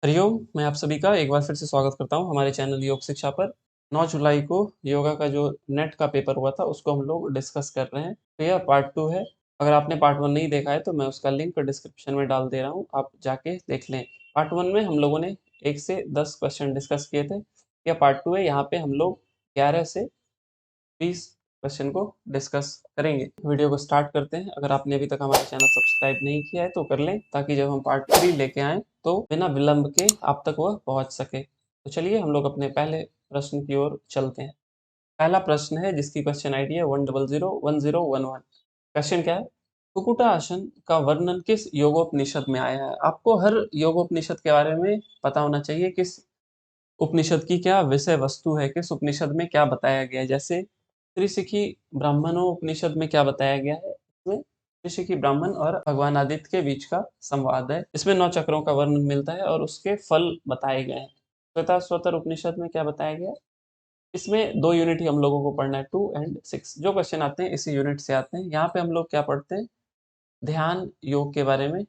हरिओम, मैं आप सभी का एक बार फिर से स्वागत करता हूँ हमारे चैनल योग शिक्षा पर। 9 जुलाई को योगा का जो नेट का पेपर हुआ था उसको हम लोग डिस्कस कर रहे हैं। तो यह पार्ट 2 है। अगर आपने पार्ट 1 नहीं देखा है तो मैं उसका लिंक डिस्क्रिप्शन में डाल दे रहा हूँ, आप जाके देख लें। पार्ट 1 में हम लोगों ने 1 से 10 क्वेश्चन डिस्कस किए थे। यह पार्ट 2 है, यहाँ पे हम लोग 11 से 20 क्वेश्चन को डिस्कस करेंगे। वीडियो को स्टार्ट करते हैं। अगर आपने अभी तक हमारा चैनल सब्सक्राइब नहीं किया है तो कर लें, ताकि जब हम पार्ट 3 लेके आएँ तो बिना विलंब के आप तक वह पहुंच सके। तो चलिए हम लोग अपने पहले प्रश्न की ओर चलते हैं। पहला प्रश्न है जिसकी क्वेश्चन आईडी है 1001011। क्वेश्चन क्या है? कुकुटा आसन का वर्णन किस योगोपनिषद में आया है? आपको हर योगोपनिषद के बारे में पता होना चाहिए। किस उपनिषद की क्या विषय वस्तु है, किस उपनिषद में क्या बताया गया है। जैसे त्रिशिखी ब्राह्मणोपनिषद में क्या बताया गया है, इसमें त्रिशिखी ब्राह्मण और भगवान आदित्य के बीच का संवाद है। इसमें 9 चक्रों का वर्णन मिलता है और उसके फल बताए गए हैं। श्वेताश्वतर उपनिषद में क्या बताया गया है? इसमें 2 यूनिट ही हम लोगों को पढ़ना है, 2 एंड 6। जो क्वेश्चन आते हैं इसी यूनिट से आते हैं। यहाँ पे हम लोग क्या पढ़ते हैं? ध्यान योग के बारे में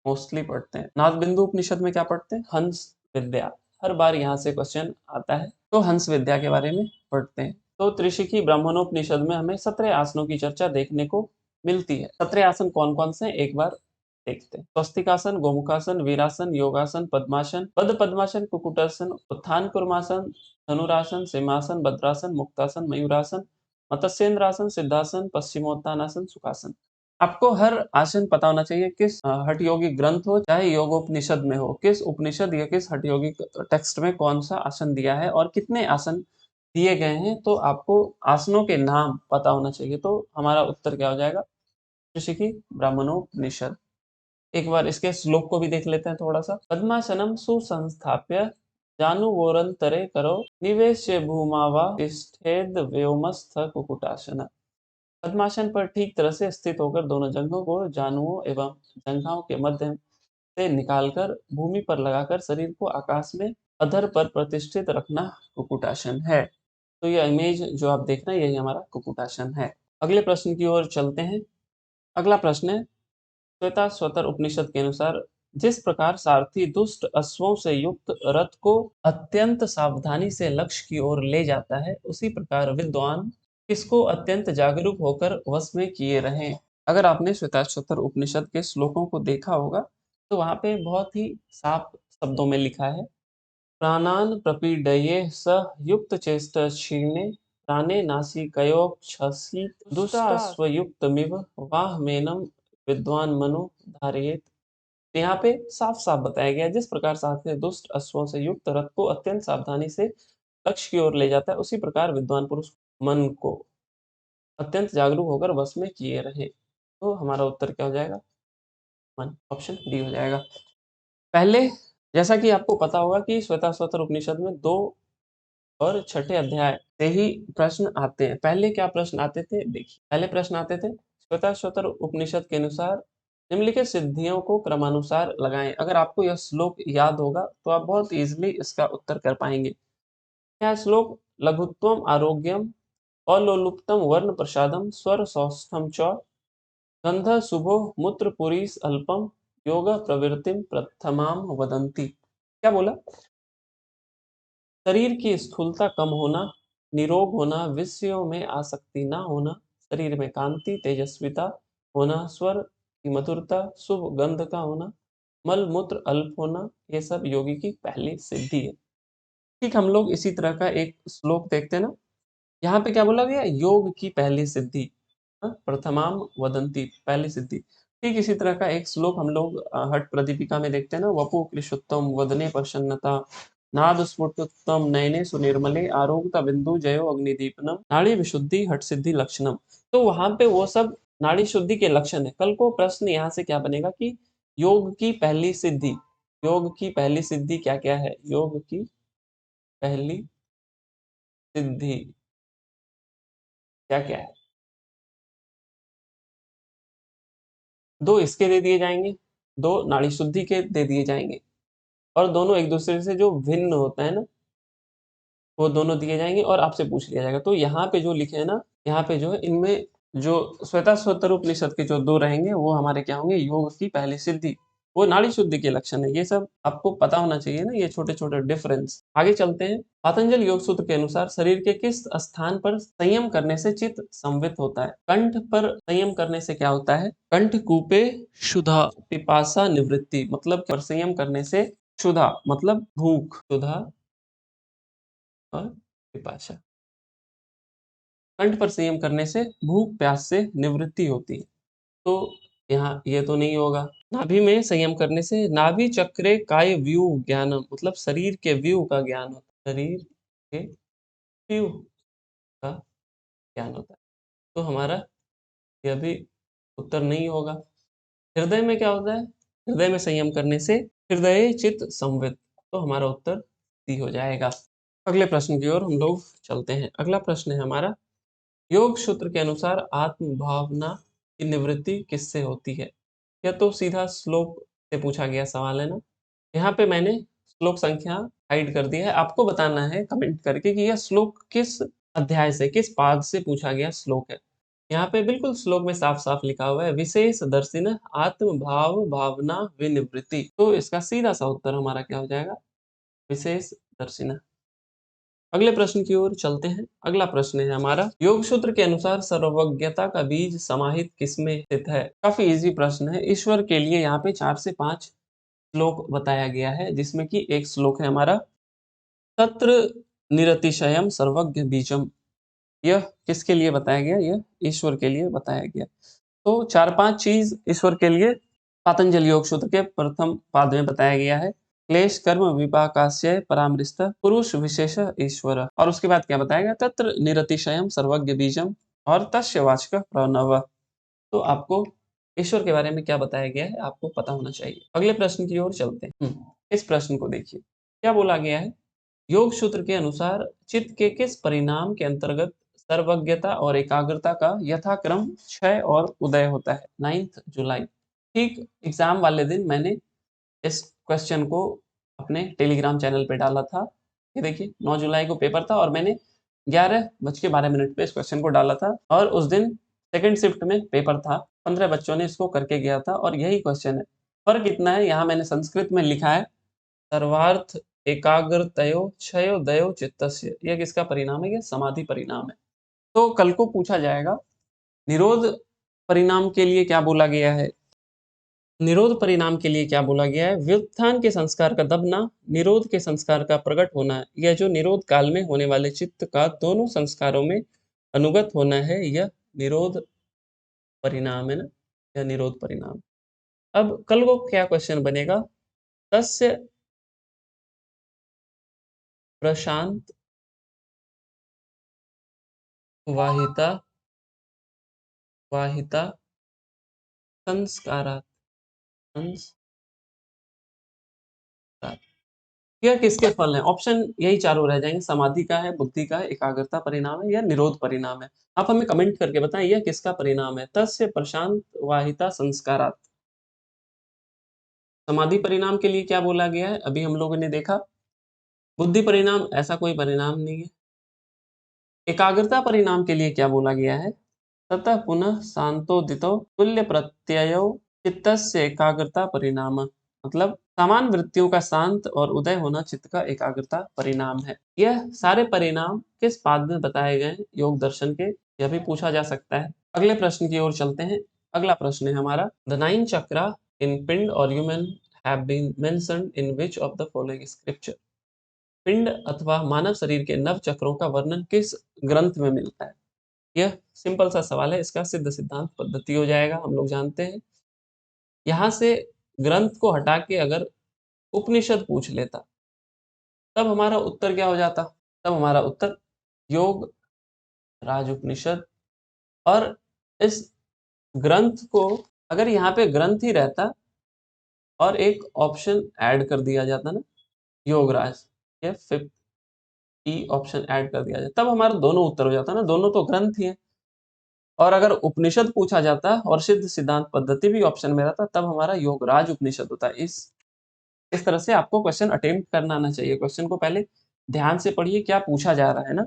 मोस्टली पढ़ते हैं। नादबिंदु उपनिषद में क्या पढ़ते हैं? हंस विद्या। हर बार यहाँ से क्वेश्चन आता है, तो हंस विद्या के बारे में पढ़ते हैं। तो त्रिशिखी ब्राह्मणोपनिषद में हमें 17 आसनों की चर्चा देखने को मिलती है। 17 आसन कौन कौन से हैं एक बार देखते हैं। स्वस्तिकासन, गोमुखासन, वीरासन, योगासन, पद्मासन, पद पद्मासन, कुकुटासन, उत्थान कुर्मासन, धनुरासन, सिंहासन, भद्रासन, मुक्तासन, मयूरासन, मत्स्येंद्रासन, सिद्धासन, पश्चिमोत्तानासन, सुखासन। आपको हर आसन पता होना चाहिए। किस हठ योगी ग्रंथ हो चाहे योगोपनिषद में हो, किस उपनिषद या किस हठ योगी टेक्स्ट में कौन सा आसन दिया है और कितने आसन दिए गए हैं। तो आपको आसनों के नाम पता होना चाहिए। तो हमारा उत्तर क्या हो जाएगा? ऋषिकी ब्राह्मणोपनिषद। एक बार इसके श्लोक को भी देख लेते हैं थोड़ा सा। पद्मासनम सुसंस्थाप्य जानुवोरंतरे करो निवेश्य भूमावा तिष्ठेद व्योमस्थ कुकुटासन। पद्मासन पर ठीक तरह से स्थित होकर दोनों जंघों को जानुओं एवं जंघाओं के मध्य से निकालकर भूमि पर लगाकर शरीर को आकाश में अधर पर प्रतिष्ठित रखना कुकुटासन है। तो यह इमेज जो आप देख रहे हैं यही हमारा कुकुटासन है। अगले प्रश्न की ओर चलते हैं। अगला प्रश्न है, श्वेताश्वतर उपनिषद के अनुसार जिस प्रकार सारथी दुष्ट अश्वों से युक्त रथ को अत्यंत सावधानी से लक्ष्य की ओर ले जाता है, उसी प्रकार विद्वान किसको अत्यंत जागरूक होकर वश में किए रहें। अगर आपने श्वेताश्वतर उपनिषद के श्लोकों को देखा होगा तो वहां पे बहुत ही साफ शब्दों में लिखा है, प्राणान प्रपीडये स युक्त चेष्ट क्षीणे प्राणे नासिकयोक्षसी दुष्टाश्वयुक्तमिव वाहमेनम विद्वान मनु धारयेत। तो यहाँ पे साफ-साफ बताया गया है, जिस प्रकार सारथी दुष्ट अश्वों से युक्त रथ को अत्यंत सावधानी से लक्ष्य की ओर ले जाता है, उसी प्रकार विद्वान पुरुष मन को अत्यंत जागरूक होकर वश में किए रहे। तो हमारा उत्तर क्या हो जाएगा? मन। ऑप्शन डी हो जाएगा। पहले जैसा कि आपको पता होगा कि श्वेताश्वतर उपनिषद में 2 और छठे अध्याय से ही प्रश्न आते हैं। पहले क्या प्रश्न आते थे? देखिए, पहले प्रश्न आते थे श्वेताश्वतर उपनिषद के अनुसार निम्नलिखित सिद्धियों को क्रमानुसार लगाएं। अगर आपको यह श्लोक याद होगा तो आप बहुत इजीली इसका उत्तर कर पाएंगे। क्या श्लोक? लघुत्वम आरोग्यम अलोलुप्तम वर्ण प्रसादम स्वर सौष्ठम च गंध शुभो मूत्र पुरीस अल्पम योग प्रवृत्तिम प्रथमाम वदंती। क्या बोला? शरीर की स्थूलता कम होना, निरोग होना, विषयों में आसक्ति ना होना, शरीर में कांति तेजस्विता होना, स्वर की मधुरता, शुभ गंध का होना, मल मूत्र अल्प होना, ये सब योगी की पहली सिद्धि है। ठीक, हम लोग इसी तरह का एक श्लोक देखते हैं ना। यहाँ पे क्या बोला गया? योग की पहली सिद्धि, प्रथमाम वदंती, पहली सिद्धि। ठीक इसी तरह का एक श्लोक हम लोग हठ प्रदीपिका में देखते हैं ना। वपु कृषोत्तम वदने प्रसन्नता नाद स्फुटोत्तम नयने सुनिर्मले आरोग्यता बिंदु जयो अग्निदीपनम नाड़ी विशुद्धि हठ सिद्धि लक्षणम। तो वहां पे वो सब नाड़ी शुद्धि के लक्षण है। कल को प्रश्न यहाँ से क्या बनेगा कि योग की पहली सिद्धि, योग की पहली सिद्धि क्या क्या है? योग की पहली सिद्धि क्या क्या है? 2 इसके दे दिए जाएंगे, 2 नाड़ी शुद्धि के दे दिए जाएंगे और दोनों एक दूसरे से जो भिन्न होता है ना, वो दोनों दिए जाएंगे और आपसे पूछ लिया जाएगा। तो यहाँ पे जो लिखे हैं ना, यहाँ पे जो है इनमें जो श्वेताश्वतर उपनिषद के जो 2 रहेंगे वो हमारे क्या होंगे? योग की पहली सिद्धि। वो नाड़ी शुद्धि के लक्षण है। ये सब आपको पता होना चाहिए ना, ये छोटे-छोटे डिफरेंस। आगे चलते हैं। पतंजलि योग सूत्र के अनुसार शरीर के किस स्थान पर संयम करने से चित्त संवित होता है? कंठ पर संयम करने से क्या होता है? कंठ कूपे क्षुधा पिपासा निवृत्ति, मतलब पर संयम करने से क्षुधा मतलब भूख, क्षुधा और पिपासा। कंठ पर संयम करने से भूख प्यास से निवृत्ति होती है। तो यहाँ ये तो नहीं होगा। नाभि में संयम करने से नाभि चक्रे काय व्यूह ज्ञानम, मतलब शरीर के व्यूह का ज्ञान होता है। शरीर के व्यूह का ज्ञान होता है। तो हमारा यह भी उत्तर नहीं होगा। हृदय में क्या होता है? हृदय में संयम करने से हृदय चित्त संवित, तो हमारा उत्तर सी हो जाएगा। अगले प्रश्न की ओर हम लोग चलते हैं। अगला प्रश्न है हमारा, योग सूत्र के अनुसार आत्म भावना की निवृत्ति किससे होती है? यह तो सीधा श्लोक से पूछा गया सवाल है ना। यहाँ पे मैंने श्लोक संख्या हाइड कर दी है। आपको बताना है कमेंट करके कि यह श्लोक किस अध्याय से, किस पाद से पूछा गया श्लोक है। यहाँ पे बिल्कुल श्लोक में साफ-साफ लिखा हुआ है, विशेष दर्शिन आत्म भाव भावना विनिवृत्ति। तो इसका सीधा सा उत्तर हमारा क्या हो जाएगा? विशेष दर्शिन। अगले प्रश्न की ओर चलते हैं। अगला प्रश्न है हमारा, योग सूत्र के अनुसार सर्वज्ञता का बीज समाहित किसमें स्थित है? काफी इजी प्रश्न है। ईश्वर के लिए यहाँ पे 4 से 5 श्लोक बताया गया है, जिसमें कि एक श्लोक है हमारा, तत्र निरतिशयम सर्वज्ञ बीजम। यह किसके लिए बताया गया? यह ईश्वर के लिए बताया गया। तो 4-5 चीज ईश्वर के लिए पातंजलि योग सूत्र के प्रथम पाद में बताया गया है। क्लेश कर्म विपाकास्य परामृष्ट पुरुष विशेष ईश्वर, और उसके बाद क्या बताया गया? तत्र निरतिशयम सर्वज्ञ बीजम और तस्य वाचक प्रणव। तो आपको ईश्वर के बारे में क्या बताया गया है आपको पता होना चाहिए। अगले प्रश्न की ओर चलते हैं। इस प्रश्न को देखिए, क्या बोला गया है? योग सूत्र के अनुसार चित्त के किस परिणाम के अंतर्गत सर्वज्ञता और एकाग्रता का यथाक्रम क्षय और उदय होता है? 9 जुलाई। ठीक एग्जाम वाले दिन मैंने इस क्वेश्चन को अपने टेलीग्राम चैनल पे डाला था। ये देखिए 9 जुलाई को पेपर था और मैंने 11:12 पे इस क्वेश्चन को डाला था, और उस दिन सेकंड शिफ्ट में पेपर था। 15 बच्चों ने इसको करके गया था और यही क्वेश्चन है। फर्क इतना है, यहाँ मैंने संस्कृत में लिखा है सर्वार्थ एकाग्रतयो क्षयोदयो चित्तस्य। यह किसका परिणाम है? ये समाधि परिणाम है। तो कल को पूछा जाएगा निरोध परिणाम के लिए क्या बोला गया है? निरोध परिणाम के लिए क्या बोला गया है? व्युत्थान के संस्कार का दबना, निरोध के संस्कार का प्रकट होना, यह जो निरोध काल में होने वाले चित्त का दोनों संस्कारों में अनुगत होना है, यह निरोध परिणाम है ना, यह निरोध परिणाम। अब कल को क्या क्वेश्चन बनेगा? तस्य प्रशांत वाहिता वाहिता संस्कारात् संस्कारात्। यह किसके फल हैं? ऑप्शन यही चारों रह जाएंगे, समाधि का है, बुद्धि का है, एकाग्रता परिणाम है या निरोध परिणाम है। आप हमें कमेंट करके बताएं यह किसका परिणाम है? तस्य प्रशांत वाहिता संस्कारात्। समाधि परिणाम के लिए क्या बोला गया है? अभी हम लोगों ने देखा। बुद्धि परिणाम ऐसा कोई परिणाम नहीं है। एकाग्रता परिणाम के लिए क्या बोला गया है? ततः पुनः शांतोदितो तुल्य प्रत्ययो चित्तस्य एकाग्रता परिणाम, मतलब समान वृत्तियों का शांत और उदय होना चित्त का एकाग्रता परिणाम है। यह सारे परिणाम किस पाद में बताए गए हैं योग दर्शन के? यह भी पूछा जा सकता है। अगले प्रश्न की ओर चलते हैं। अगला प्रश्न है हमारा, द 9 चक्रा इन पिंड और human have been mentioned in which of the following scripture? पिंड अथवा मानव शरीर के नव चक्रों का वर्णन किस ग्रंथ में मिलता है? यह सिंपल सा सवाल है, इसका सिद्ध सिद्धांत पद्धति हो जाएगा, हम लोग जानते हैं। यहाँ से ग्रंथ को हटा के अगर उपनिषद पूछ लेता, तब हमारा उत्तर क्या हो जाता? तब हमारा उत्तर योग राज उपनिषद। और इस ग्रंथ को अगर यहाँ पे ग्रंथ ही रहता और एक ऑप्शन ऐड कर दिया जाता ना, योगराज, ये 5th ई ऑप्शन ऐड कर दिया जाता, तब हमारा दोनों उत्तर हो जाता ना, दोनों तो ग्रंथ ही है। और अगर उपनिषद पूछा जाता और सिद्ध सिद्धांत पद्धति भी ऑप्शन में रहता, तब हमारा योगराज उपनिषद होता। इस तरह से आपको क्वेश्चन अटेम्प्ट करना आना चाहिए। क्वेश्चन को पहले ध्यान से पढ़िए क्या पूछा जा रहा है ना,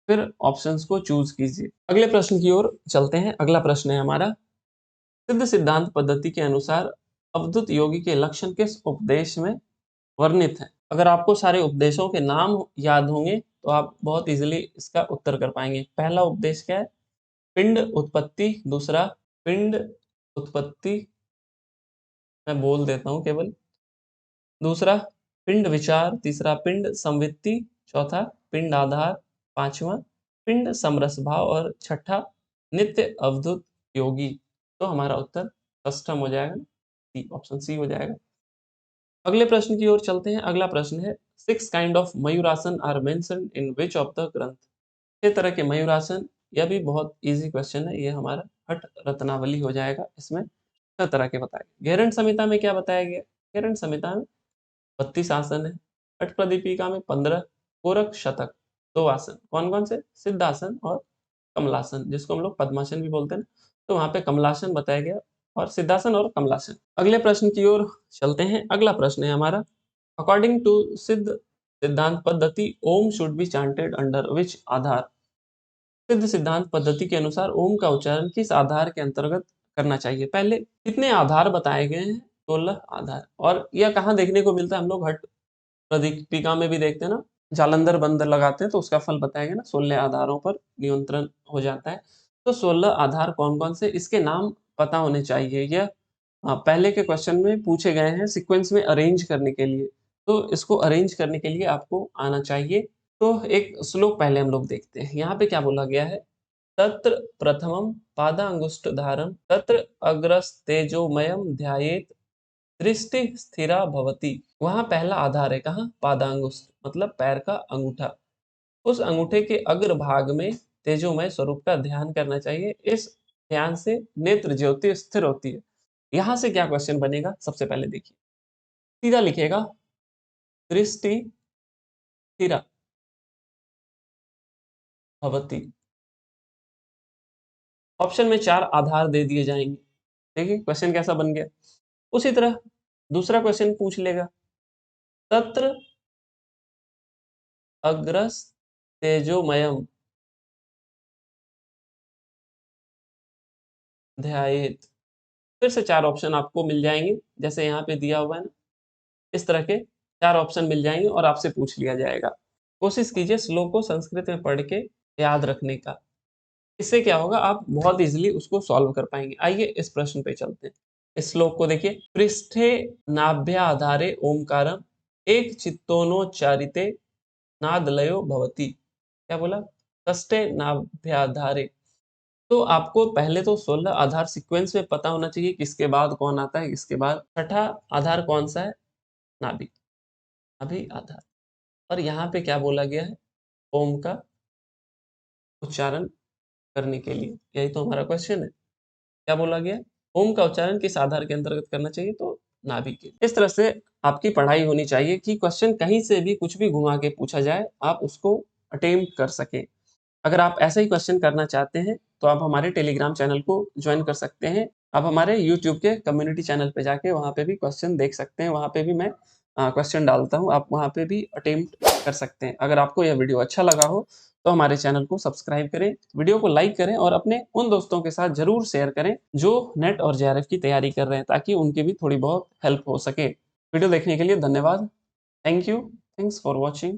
फिर ऑप्शंस को चूज कीजिए। अगले प्रश्न की ओर चलते हैं। अगला प्रश्न है हमारा, सिद्ध सिद्धांत पद्धति के अनुसार अवधूत योगी के लक्षण किस उपदेश में वर्णित हैं? अगर आपको सारे उपदेशों के नाम याद होंगे तो आप बहुत इजीली इसका उत्तर कर पाएंगे। पहला उपदेश क्या है? पिंड उत्पत्ति। दूसरा पिंड उत्पत्ति, मैं बोल देता हूँ केवल। दूसरा पिंड विचार। तीसरा पिंड संवित्ति। चौथा पिंड आधार। पांचवा पिंड समरस भाव और छठा नित्य अवधूत योगी। तो हमारा उत्तर कस्टम हो जाएगा, सी, ऑप्शन सी हो जाएगा। अगले प्रश्न की ओर चलते हैं। अगला प्रश्न है, six kind of mayurasana are mentioned in which of the ग्रंथ? छह तरह के मयूरासन। यह भी बहुत इजी क्वेश्चन है, ये हमारा हठ रत्नावली हो जाएगा। इसमें छह तरह के बताए। घेरन संहिता में क्या बताया गया? घेरन संहिता में 32 आसन है। हठ प्रदीपिका में 15। गोरख शतक 2 आसन। कौन कौन से? सिद्धासन और कमलासन, जिसको हम लोग पद्मासन भी बोलते हैं। तो वहां पे कमलासन बताया गया और सिद्धासन और कमलासन। अगले प्रश्न की ओर चलते हैं। अगला प्रश्न है हमारा, according to Siddha Siddhanta Paddhati Om should be chanted under which aadhaar? Siddha Siddhanta पद्धति के अनुसार ओम का उच्चारण किस आधार के अंतर्गत करना चाहिए? पहले कितने आधार बताए गए हैं? 16 आधार। और यह कहाँ देखने को मिलता है? हम लोग हठ प्रदीपिका में भी देखते हैं ना, जालंधर बंद लगाते हैं तो उसका फल बताया गया ना, 16 आधारों पर नियंत्रण हो जाता है। तो 16 आधार कौन कौन से, इसके नाम पता होने चाहिए। यह पहले के क्वेश्चन में पूछे गए हैं सीक्वेंस में अरेंज करने के लिए। तो इसको अरेंज करने के लिए आपको आना चाहिए। तो एक श्लोक पहले हम लोग देखते हैं। यहाँ पे क्या बोला गया है? तत्र प्रथमम पादांगुष्ठधारम तत्र अग्रस्तेजोमयम ध्यायेत दृष्टि स्थिरा भवति। वहां पहला आधार है कहाँ? पादांगुष्ठ, मतलब पैर का अंगूठा। उस अंगूठे के अग्र भाग में तेजोमय स्वरूप का ध्यान करना चाहिए। इस ध्यान से नेत्र ज्योति स्थिर होती है। यहां से क्या क्वेश्चन बनेगा? सबसे पहले देखिए, सीधा लिखेगा दृष्टि स्थिरा भवति। ऑप्शन में 4 आधार दे दिए जाएंगे। देखिए क्वेश्चन कैसा बन गया। उसी तरह दूसरा क्वेश्चन पूछ लेगा, तत्र अग्रस तेजोमयम ध्यायेत। फिर से 4 ऑप्शन आपको मिल जाएंगे, जैसे यहाँ पे दिया हुआ है ना, इस तरह के 4 ऑप्शन मिल जाएंगे और आपसे पूछ लिया जाएगा। कोशिश कीजिए श्लोक को संस्कृत में पढ़ के याद रखने का। इससे क्या होगा, आप बहुत इजीली उसको सॉल्व कर पाएंगे। आइए इस प्रश्न पे चलते हैं। इस श्लोक को देखिए, पृष्ठे नाभ्याधारे ओमकारम एक चित्तोनोच्चारिते नादलयो भवति। क्या बोला? कष्टे नाभ्याधारे। तो आपको पहले तो 16 आधार सीक्वेंस में पता होना चाहिए, किसके बाद कौन आता है, किसके बाद। छठा आधार कौन सा है? नाभि, नाभि आधार। और यहाँ पे क्या बोला गया है? ओम का उच्चारण करने के लिए। यही तो हमारा क्वेश्चन है। क्या बोला गया? ओम का उच्चारण किस आधार के अंतर्गत करना चाहिए? तो नाभि के। इस तरह से आपकी पढ़ाई होनी चाहिए कि क्वेश्चन कहीं से भी कुछ भी घुमा के पूछा जाए, आप उसको अटेम्प्ट कर सकें। अगर आप ऐसा ही क्वेश्चन करना चाहते हैं तो आप हमारे टेलीग्राम चैनल को ज्वाइन कर सकते हैं। आप हमारे यूट्यूब के कम्युनिटी चैनल पे जाके वहाँ पे भी क्वेश्चन देख सकते हैं। वहाँ पे भी मैं क्वेश्चन डालता हूँ, आप वहाँ पे भी अटेम्प्ट कर सकते हैं। अगर आपको यह वीडियो अच्छा लगा हो तो हमारे चैनल को सब्सक्राइब करें, वीडियो को लाइक करें और अपने उन दोस्तों के साथ ज़रूर शेयर करें जो नेट और जेआरएफ की तैयारी कर रहे हैं, ताकि उनकी भी थोड़ी बहुत हेल्प हो सके। वीडियो देखने के लिए धन्यवाद। Thank you. Thanks for watching.